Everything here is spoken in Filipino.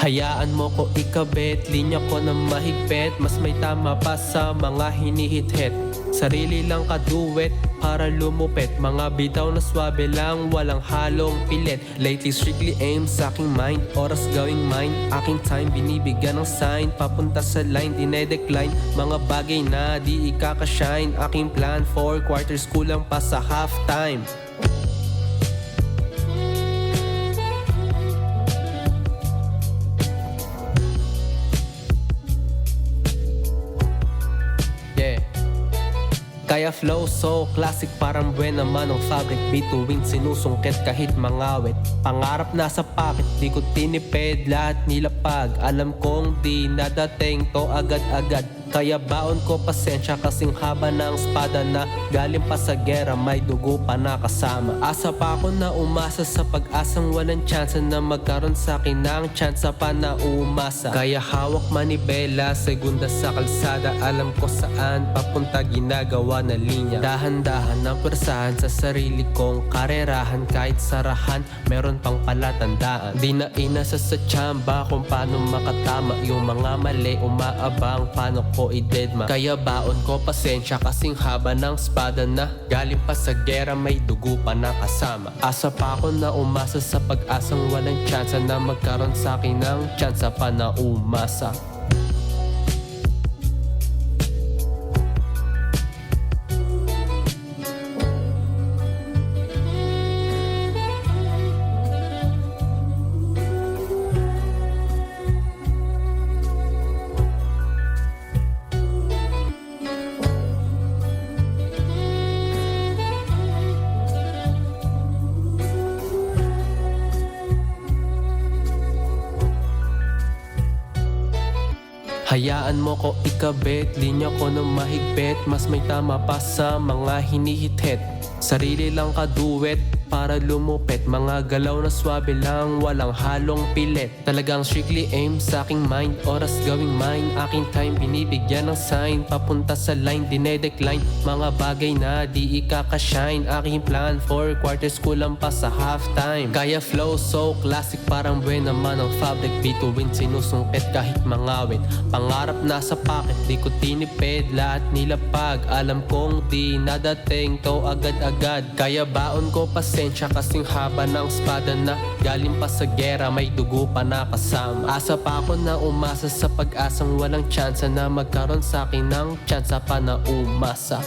Hayaan mo ko ikabit, linya ko na mahigpit. Mas may tama pa sa mga hinihit-hit. Sarili lang kaduwet para lumupit. Mga bitaw na swabe lang, walang halong pilit. Lately strictly aim sa aking mind, oras gawing mine. Aking time binibigyan ng sign, papunta sa line, dinedecline. Mga bagay na di ikakashine. Aking plan 4 quarters, kulang pa sa halftime. Kaya flow so classic, parang buwan naman ang fabric. Bituin sinusungkit kahit mangawit. Pangarap nasa pocket, di ko tinipid, lahat nilapag. Alam kong di nadating to agad-agad. Kaya baon ko pasensya kasing haba ng espada na galing pa sa gera, may dugo pa na kasama. Asa pa ako na umasa sa pag-asang walang tsansa na magkaroon sa akin ng tsansa pa na umasa. Kaya hawak manibela, segunda sa kalsada. Alam ko saan papunta, ginagawa na linya. Dahan-dahan na persahan sa sarili kong karerahan. Kahit sarahan, meron pang palatandaan. Di na inasa sa tsamba kung paano makatama yung mga mali. Umaabang paano ko idedma. Kaya baon ko pasensya kasing haba ng espada na galing pa sa gera, may dugo pa na kasama. Asa pa ako na umasa sa pag-asang walang tsansa na magkaroon sa akin ng tsansa pa na umasa. Hayaan mo ko ikabit, linya ko na mahigpit. Mas may tama pa sa mga hinihit-hit. Sarili lang kaduwet para lumupit. Mga galaw na swabe lang, walang halong pilit. Talagang strictly aim sa aking mind, oras gawing mine. Aking time binibigyan ng sign, papunta sa line, dinedecline. Mga bagay na di ikakashine. Aking plan 4 quarters, kulang pa sa halftime. Kaya flow so classic, parang buwan naman ang fabric. Bituin sinusungkit kahit mangawit. Pangarap nasa pocket, di ko tinipid, lahat nilapag. Alam kong di nadating to agad-agad. Kaya baon ko pasensya kasing haba ng espada na galing pa sa gera, may dugo pa na kasama. Asa pa ako na umasa sa pag-asang walang tsansa na magkaroon sa akin ng tsansa pa na umasa.